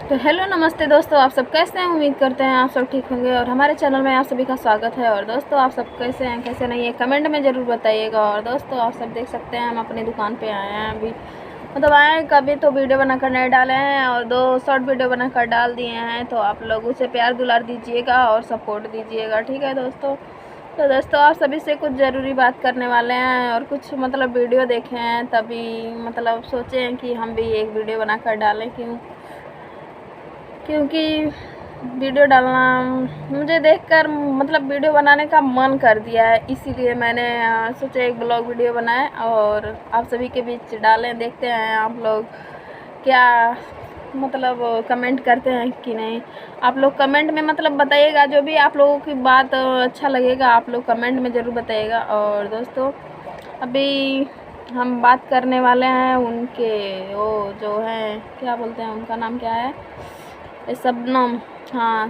तो हेलो नमस्ते दोस्तों, आप सब कैसे हैं। उम्मीद करते हैं आप सब ठीक होंगे और हमारे चैनल में आप सभी का स्वागत है। और दोस्तों आप सब कैसे हैं कैसे नहीं है कमेंट में ज़रूर बताइएगा। और दोस्तों आप सब देख सकते हैं हम अपनी दुकान पे आए हैं अभी, मतलब आए कभी तो वीडियो बनाकर नहीं डाले हैं और 2 शॉर्ट वीडियो बनाकर डाल दिए हैं। तो आप लोग उसे प्यार दुलार दीजिएगा और सपोर्ट दीजिएगा, ठीक है दोस्तों। तो दोस्तों आप सभी से कुछ ज़रूरी बात करने वाले हैं और कुछ मतलब वीडियो देखे हैं, तभी मतलब सोचे हैं कि हम भी एक वीडियो बनाकर डालें। क्योंकि वीडियो डालना मुझे देखकर मतलब वीडियो बनाने का मन कर दिया है, इसीलिए मैंने सोचा एक ब्लॉग वीडियो बनाए और आप सभी के बीच डालें। देखते हैं आप लोग क्या मतलब कमेंट करते हैं कि नहीं। आप लोग कमेंट में मतलब बताइएगा, जो भी आप लोगों की बात अच्छा लगेगा आप लोग कमेंट में ज़रूर बताइएगा। और दोस्तों अभी हम बात करने वाले हैं उनके, वो जो हैं क्या बोलते हैं, उनका नाम क्या है, शबनम। हाँ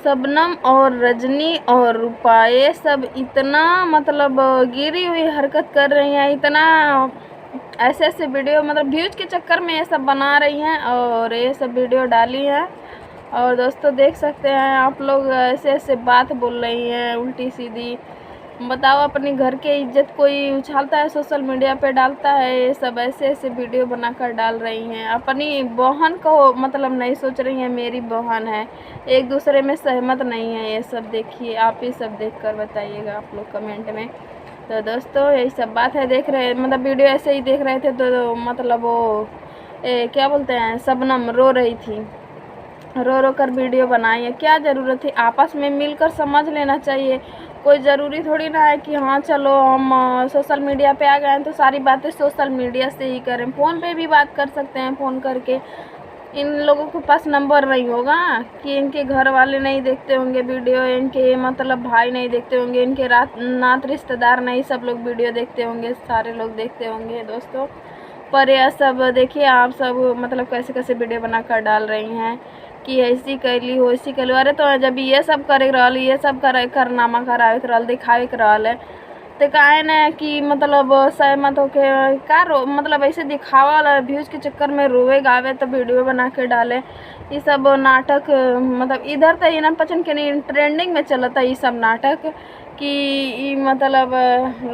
शबनम और रजनी और रूपा, ये सब इतना मतलब गिरी हुई हरकत कर रही हैं, इतना ऐसे ऐसे वीडियो मतलब व्यूज के चक्कर में ये सब बना रही हैं और ये सब वीडियो डाली हैं। और दोस्तों देख सकते हैं आप लोग ऐसे ऐसे बात बोल रही हैं उल्टी सीधी। बताओ, अपनी घर के इज्जत कोई उछालता है सोशल मीडिया पे डालता है, ये सब ऐसे ऐसे वीडियो बनाकर डाल रही हैं। अपनी बहन को मतलब नहीं सोच रही हैं, मेरी बहन है, एक दूसरे में सहमत नहीं है। ये सब देखिए, आप ही सब देखकर बताइएगा आप लोग कमेंट में। तो दोस्तों यही सब बात है, देख रहे मतलब वीडियो ऐसे ही देख रहे थे तो मतलब वो क्या बोलते हैं, शबनम रो रही थी, रो रो कर वीडियो बनाई है। क्या ज़रूरत थी, आपस में मिलकर समझ लेना चाहिए। कोई ज़रूरी थोड़ी ना है कि हाँ चलो हम सोशल मीडिया पे आ गए हैं तो सारी बातें सोशल मीडिया से ही करें। फ़ोन पे भी बात कर सकते हैं, फ़ोन करके। इन लोगों के पास नंबर नहीं होगा कि इनके घर वाले नहीं देखते होंगे वीडियो, इनके मतलब भाई नहीं देखते होंगे, इनके नात रिश्तेदार नहीं सब लोग वीडियो देखते होंगे, सारे लोग देखते होंगे दोस्तों। पर यह सब देखिए आप सब मतलब कैसे कैसे वीडियो बनाकर डाल रही हैं कि ऐसी कैली हो ऐसी कैली। अरे तो जब ये सब करे रहल, ये सब करनामा करावे रहल, दिखावे रहल है तो काहे न कि मतलब सहमत होके का मतलब ऐसे दिखावा वाला व्यूज़ के चक्कर में रोवे गावे तो वीडियो बना के डाले। ये सब नाटक मतलब इधर तो इन्हन पचन के नहीं ट्रेंडिंग में चलता ये सब नाटक कि मतलब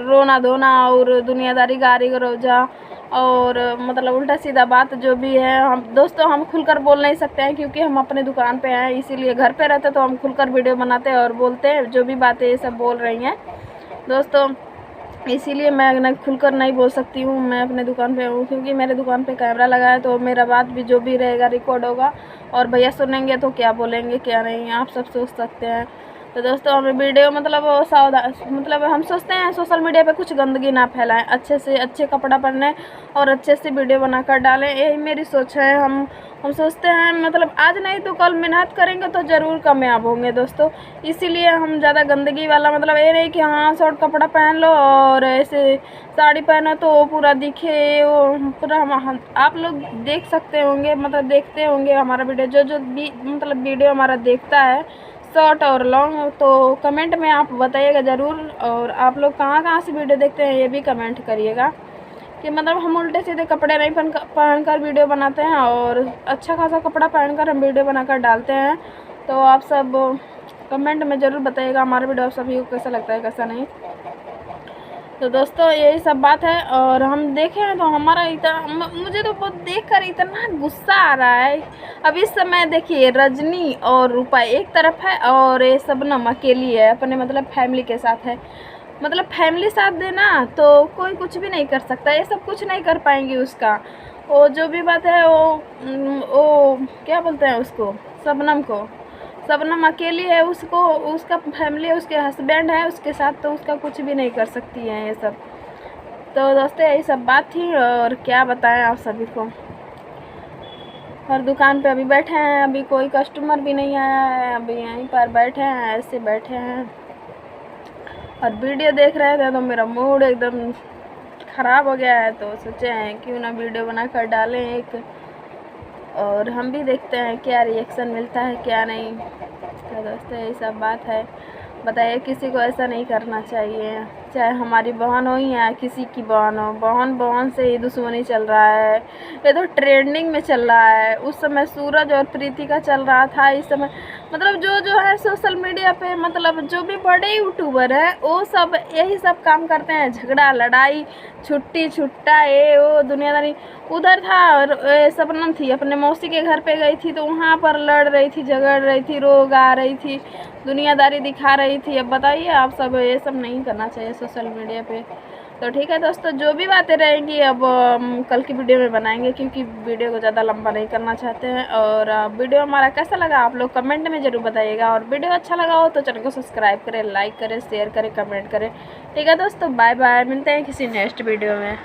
रोना धोना और दुनियादारी गारी गरौजा और मतलब उल्टा सीधा बात जो भी है। हम दोस्तों हम खुलकर बोल नहीं सकते हैं क्योंकि हम अपने दुकान पे हैं, इसीलिए घर पे रहते तो हम खुलकर वीडियो बनाते हैं और बोलते हैं जो भी बातें ये सब बोल रही हैं दोस्तों। इसीलिए मैं न खुलकर नहीं बोल सकती हूँ, मैं अपने दुकान पे हूँ क्योंकि मेरे दुकान पे कैमरा लगा है तो मेरा बात भी जो भी रहेगा रिकॉर्ड होगा और भैया सुनेंगे तो क्या बोलेंगे क्या नहीं, आप सब सोच सकते हैं। तो दोस्तों हमें वीडियो मतलब सावधान मतलब हम सोचते हैं सोशल मीडिया पे कुछ गंदगी ना फैलाएं, अच्छे से अच्छे कपड़ा पहने और अच्छे से वीडियो बनाकर डालें, यही मेरी सोच है। हम सोचते हैं मतलब आज नहीं तो कल मेहनत करेंगे तो ज़रूर कामयाब होंगे दोस्तों। इसीलिए हम ज़्यादा गंदगी वाला मतलब ये नहीं कि हाँ शॉर्ट कपड़ा पहन लो और ऐसे साड़ी पहनो तो पूरा दिखे वो पूरा। हम आप लोग देख सकते होंगे मतलब देखते होंगे हमारा वीडियो, जो भी मतलब वीडियो हमारा देखता है शॉर्ट और लॉन्ग, तो कमेंट में आप बताइएगा ज़रूर। और आप लोग कहाँ कहाँ से वीडियो देखते हैं ये भी कमेंट करिएगा कि मतलब हम उल्टे सीधे कपड़े नहीं पहनकर वीडियो बनाते हैं और अच्छा खासा कपड़ा पहनकर हम वीडियो बनाकर डालते हैं। तो आप सब कमेंट में ज़रूर बताइएगा हमारा वीडियो आप सभी को कैसा लगता है कैसा नहीं। तो दोस्तों यही सब बात है और हम देखे हैं तो हमारा इतना मुझे तो बहुत देखकर इतना गुस्सा आ रहा है। अब इस समय देखिए रजनी और रूपा एक तरफ है और ये शबनम अकेली है अपने मतलब फैमिली के साथ है। मतलब फैमिली साथ देना तो कोई कुछ भी नहीं कर सकता, ये सब कुछ नहीं कर पाएंगी उसका। वो जो भी बात है वो क्या बोलते हैं उसको, शबनम को, शबनम अकेली है, उसको उसका फैमिली है, उसके हस्बैंड है उसके साथ, तो उसका कुछ भी नहीं कर सकती है ये सब। तो दोस्तों यही सब बात थी और क्या बताएं आप सभी को। और दुकान पे अभी बैठे हैं, अभी कोई कस्टमर भी नहीं आया है, अभी यहीं पर बैठे हैं ऐसे बैठे हैं और वीडियो देख रहे थे तो मेरा मूड एकदम ख़राब हो गया है। तो सोचे हैं क्यों ना वीडियो बना कर डालें एक और हम भी देखते हैं क्या रिएक्शन मिलता है क्या नहीं। तो दोस्तों यही सब बात है, बताइए किसी को ऐसा नहीं करना चाहिए। चाहे हमारी बहन हो या किसी की बहन हो, बहन बहन से ही दुश्मनी चल रहा है। ये तो ट्रेंडिंग में चल रहा है। उस समय सूरज और प्रीति का चल रहा था, इस समय मतलब जो है सोशल मीडिया पे, मतलब जो भी बड़े यूट्यूबर हैं वो सब यही सब काम करते हैं, झगड़ा लड़ाई छुट्टी छुट्टा ये वो दुनियादारी। उधर था और शबनम थी अपने मौसी के घर पे गई थी तो वहाँ पर लड़ रही थी, झगड़ रही थी, रोग आ रही थी, दुनियादारी दिखा रही थी। अब बताइए आप सब, ये सब नहीं करना चाहिए सोशल मीडिया पे। तो ठीक है दोस्तों, जो भी बातें रहेंगी अब कल की वीडियो में बनाएंगे, क्योंकि वीडियो को ज़्यादा लंबा नहीं करना चाहते हैं। और वीडियो हमारा कैसा लगा आप लोग कमेंट में ज़रूर बताइएगा, और वीडियो अच्छा लगा हो तो चैनल को सब्सक्राइब करें, लाइक करें, शेयर करें, कमेंट करें। ठीक है दोस्तों, बाय बाय, मिलते हैं किसी नेक्स्ट वीडियो में।